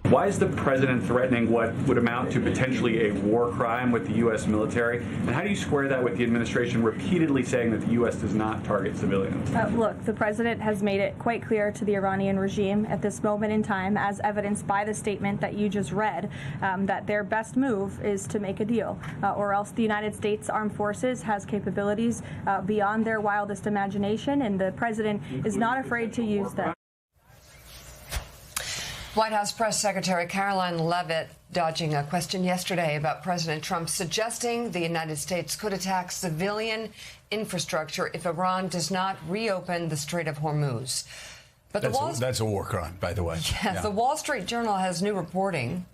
Why is the president threatening what would amount to potentially a war crime with the U.S. military? And how do you square that with the administration repeatedly saying that the U.S. does not target civilians? Look, the president has made it quite clear to the Iranian regime at this moment in time, as evidenced by the statement that you just read, that their best move is to make a deal, or else the United States Armed Forces has capabilities beyond their wildest imagination, and the president is not afraid to use them. White House Press Secretary Caroline Leavitt dodging a question yesterday about President Trump suggesting the United States could attack civilian infrastructure if Iran does not reopen the Strait of Hormuz. But that's a war crime, by the way. Yes, yeah. The Wall Street Journal has new reporting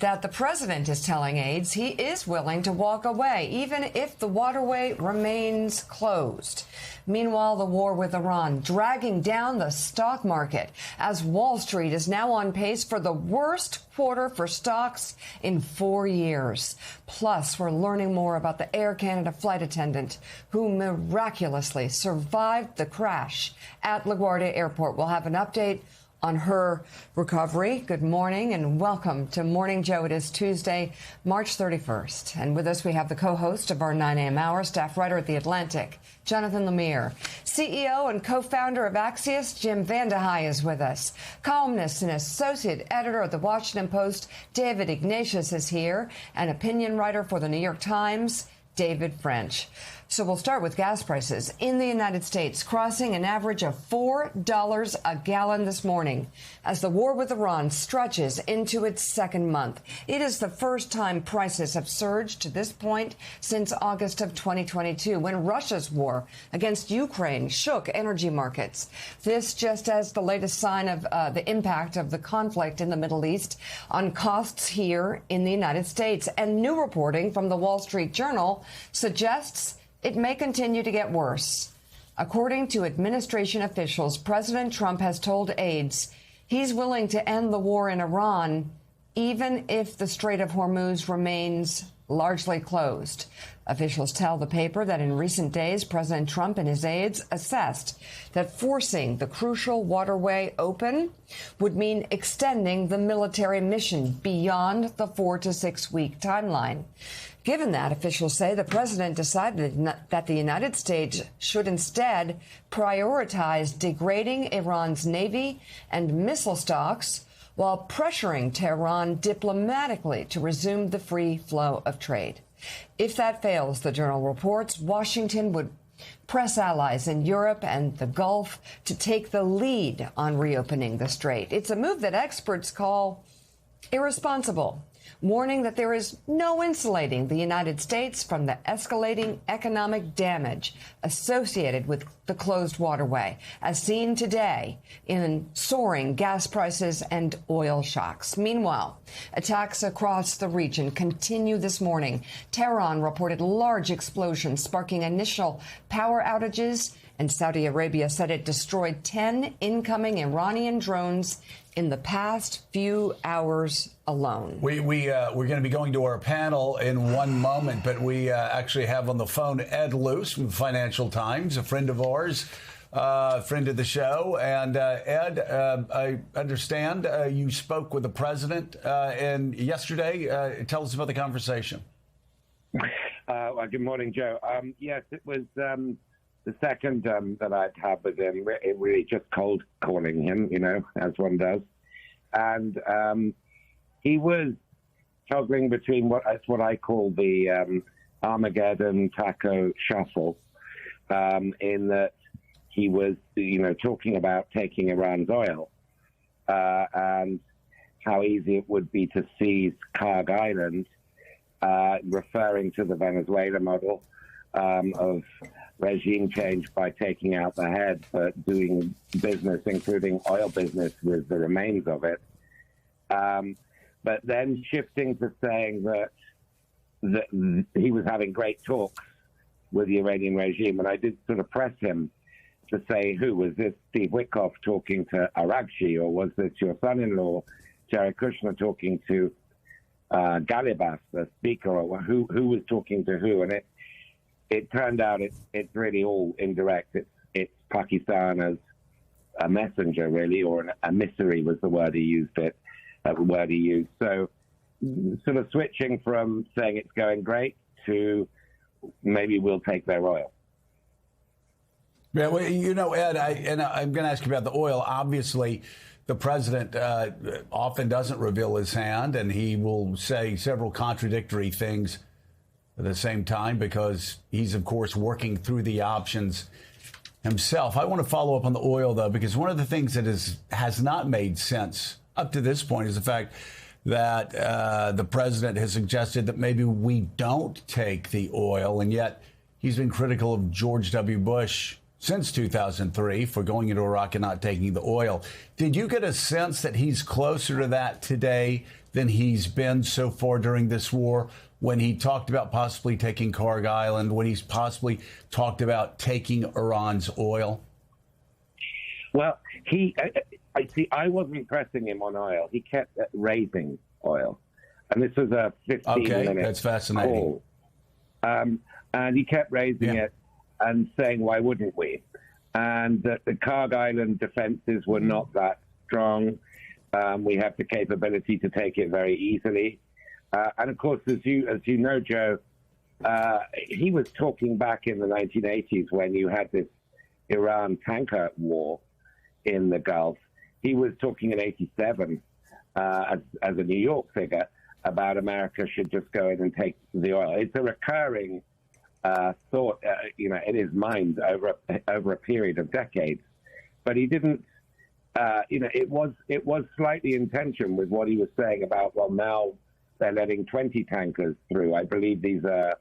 that the president is telling aides he is willing to walk away, even if the waterway remains closed. Meanwhile, the war with Iran dragging down the stock market as Wall Street is now on pace for the worst quarter for stocks in 4 years. Plus, we're learning more about the Air Canada flight attendant who miraculously survived the crash at LaGuardia Airport. We'll have an update on her recovery. Good morning and welcome to Morning Joe. It is Tuesday, March 31st. And with us, we have the co-host of our 9 a.m. hour, staff writer at The Atlantic, Jonathan Lemire. CEO and co-founder of Axios, Jim VandeHei, is with us. Columnist and associate editor of The Washington Post, David Ignatius, is here. And opinion writer for The New York Times, David French. So we'll start with gas prices in the United States, crossing an average of $4 a gallon this morning as the war with Iran stretches into its second month. It is the first time prices have surged to this point since August of 2022, when Russia's war against Ukraine shook energy markets. This just as the latest sign of the impact of the conflict in the Middle East on costs here in the United States. And new reporting from the Wall Street Journal suggests it may continue to get worse. According to administration officials, President Trump has told aides he's willing to end the war in Iran even if the Strait of Hormuz remains largely closed. Officials tell the paper that in recent days, President Trump and his aides assessed that forcing the crucial waterway open would mean extending the military mission beyond the 4 to 6 week timeline. Given that, officials say the president decided that the United States should instead prioritize degrading Iran's navy and missile stocks while pressuring Tehran diplomatically to resume the free flow of trade. If that fails, the Journal reports, Washington would press allies in Europe and the Gulf to take the lead on reopening the strait. It's a move that experts call irresponsible, warning that there is no insulating the United States from the escalating economic damage associated with the closed waterway, as seen today in soaring gas prices and oil shocks. Meanwhile, attacks across the region continue this morning. Tehran reported large explosions, sparking initial power outages, and Saudi Arabia said it destroyed 10 incoming Iranian drones in the past few hours alone. We're going to be going to our panel in one moment, but we actually have on the phone Ed Luce from Financial Times, a friend of ours, friend of the show. And Ed, I understand you spoke with the president and yesterday. Tell us about the conversation. Well, good morning, Joe. Yes, it was the second that I'd had with him, really just cold calling him, you know, as one does. And he was toggling between what I call the Armageddon taco shuffle, in that he was, you know, talking about taking Iran's oil and how easy it would be to seize Kharg Island, referring to the Venezuela model of regime change by taking out the head, but doing business, including oil business, with the remains of it. But then shifting to saying that he was having great talks with the Iranian regime. And I did sort of press him to say, who was this, Steve Witkoff talking to Araghchi, or was this your son-in-law, Jared Kushner, talking to Ghalibaf, the speaker, or who was talking to who? And it turned out it's really all indirect. It's Pakistan as a messenger, really, or an emissary was the word he used it, word he used. So sort of switching from saying it's going great to maybe we'll take their oil. Yeah, well, you know, Ed, I'm going to ask you about the oil. Obviously, the president often doesn't reveal his hand, and he will say several contradictory things at the same time because he's, of course, working through the options himself. I want to follow up on the oil, though, because one of the things that has not made sense up to this point is the fact that the president has suggested that maybe we don't take the oil, and yet he's been critical of George W. Bush since 2003 for going into Iraq and not taking the oil. Did you get a sense that he's closer to that today than he's been so far during this war, when he talked about possibly taking Karg Island, when he's possibly talked about taking Iran's oil? Well, I wasn't pressing him on oil. He kept raising oil. And this was a 15-minute that's fascinating. call. And he kept raising it and saying, why wouldn't we? And that the Karg Island defenses were not that strong. We have the capability to take it very easily. And of course, as you know, Joe, he was talking back in the 1980s when you had this Iran tanker war in the Gulf. He was talking in 87 as a New York figure about America should just go in and take the oil. It's a recurring thought, in his mind over a period of decades. But he didn't, it was slightly in tension with what he was saying about, well, now they're letting 20 tankers through. I believe these are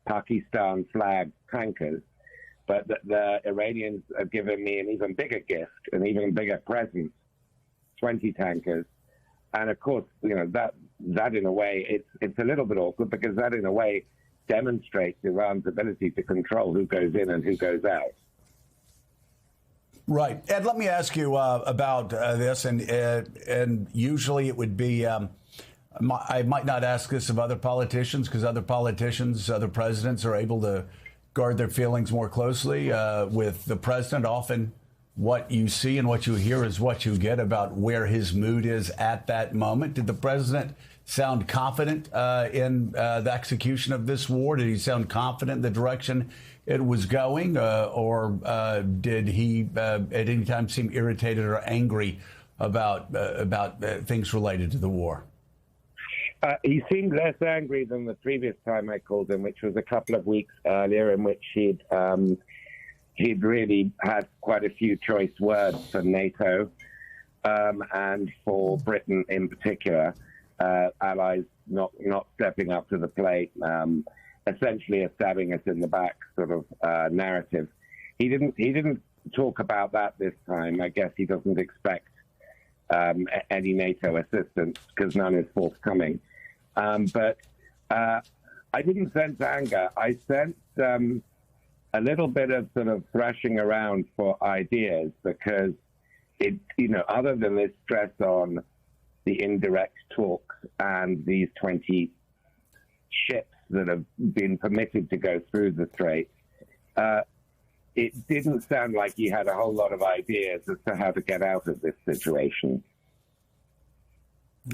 Pakistan flagged tankers. But the Iranians have given me an even bigger gift, an even bigger present, 20 tankers. And of course, that in a way, it's a little bit awkward because that in a way demonstrates Iran's ability to control who goes in and who goes out. Right. Ed, let me ask you about this. And usually it would be, I might not ask this of other politicians because other politicians, other presidents are able to guard their feelings more closely. With the president, often what you see and what you hear is what you get about where his mood is at that moment. Did the president sound confident in the execution of this war? Did he sound confident in the direction it was going? Or did he at any time seem irritated or angry about things related to the war? He seemed less angry than the previous time I called him, which was a couple of weeks earlier, in which he'd really had quite a few choice words for NATO and for Britain in particular. Allies not stepping up to the plate, essentially a stabbing us in the back sort of narrative. He didn't talk about that this time. I guess he doesn't expect any NATO assistance because none is forthcoming. But I didn't sense anger. I sensed a little bit of sort of thrashing around for ideas because other than this stress on the indirect talks and these 20 ships that have been permitted to go through the Strait, it didn't sound like he had a whole lot of ideas as to how to get out of this situation.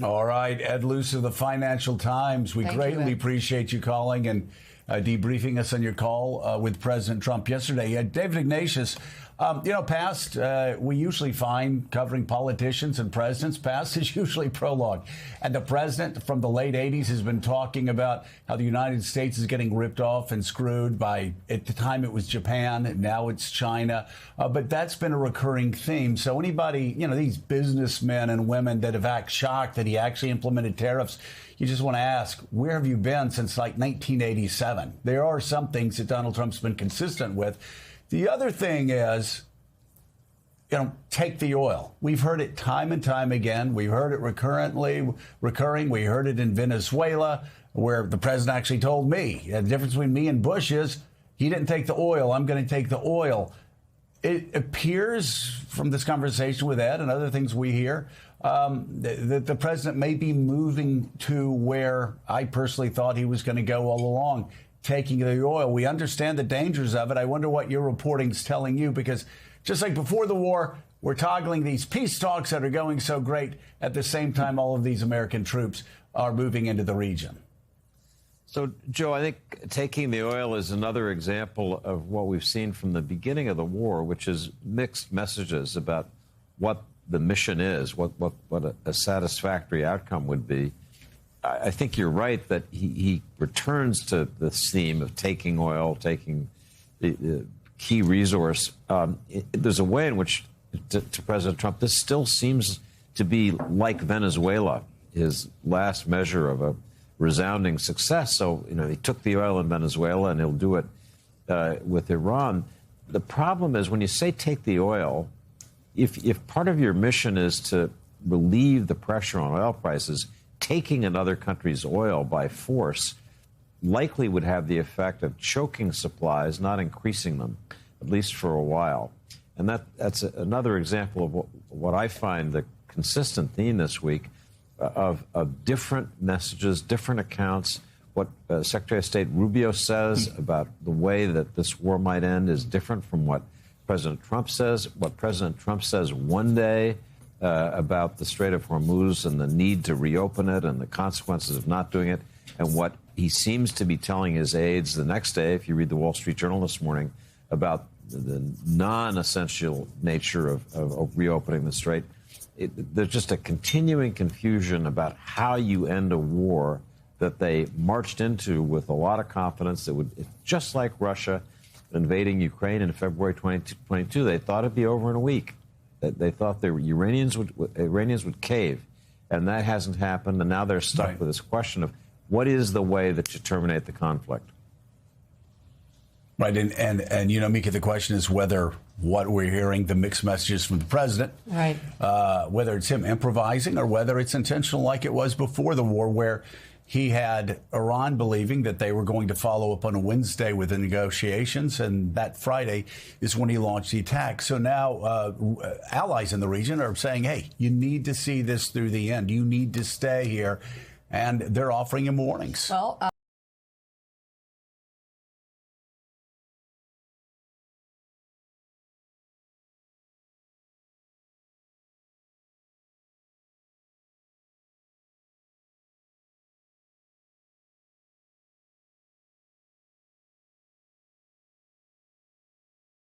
All right, Ed Luce of the Financial Times. We greatly appreciate you calling and debriefing us on your call with President Trump yesterday. David Ignatius, past, we usually find covering politicians and presidents, past is usually prologue. And the president from the late 80s has been talking about how the United States is getting ripped off and screwed by, at the time it was Japan, now it's China. But that's been a recurring theme. So anybody, these businessmen and women that have acted shocked that he actually implemented tariffs, you just want to ask, where have you been since like 1987? There are some things that Donald Trump's been consistent with. The other thing is, take the oil. We've heard it time and time again. We've heard it recurring. We heard it in Venezuela, where the president actually told me, the difference between me and Bush is he didn't take the oil. I'm going to take the oil. It appears from this conversation with Ed and other things we hear that the president may be moving to where I personally thought he was going to go all along, taking the oil. We understand the dangers of it. I wonder what your reporting's telling you, because just like before the war, we're toggling these peace talks that are going so great. At the same time, all of these American troops are moving into the region. So, Joe, I think taking the oil is another example of what we've seen from the beginning of the war, which is mixed messages about what the mission is, what a satisfactory outcome would be. I think you're right that he returns to this theme of taking oil, taking the key resource. There's a way in which, to President Trump, this still seems to be like Venezuela, his last measure of a resounding success. So, he took the oil in Venezuela, and he'll do it with Iran. The problem is when you say take the oil, if part of your mission is to relieve the pressure on oil prices, taking another country's oil by force likely would have the effect of choking supplies, not increasing them, at least for a while. And that's another example of what I find the consistent theme this week of different messages, different accounts. What Secretary of State Rubio says about the way that this war might end is different from what President Trump says. What President Trump says one day about the Strait of Hormuz and the need to reopen it and the consequences of not doing it, and what he seems to be telling his aides the next day, if you read the Wall Street Journal this morning, about the non-essential nature of reopening the Strait. There's just a continuing confusion about how you end a war that they marched into with a lot of confidence that would, just like Russia invading Ukraine in February 2022, they thought it'd be over in a week. They thought the Iranians would cave, and that hasn't happened. And now they're stuck with this question of what is the way that you terminate the conflict. Right, and Mika, the question is whether what we're hearing, the mixed messages from the president, right, whether it's him improvising or whether it's intentional like it was before the war, where he had Iran believing that they were going to follow up on a Wednesday with the negotiations, and that Friday is when he launched the attack. So now allies in the region are saying, hey, you need to see this through the end. You need to stay here. And they're offering him warnings. Well,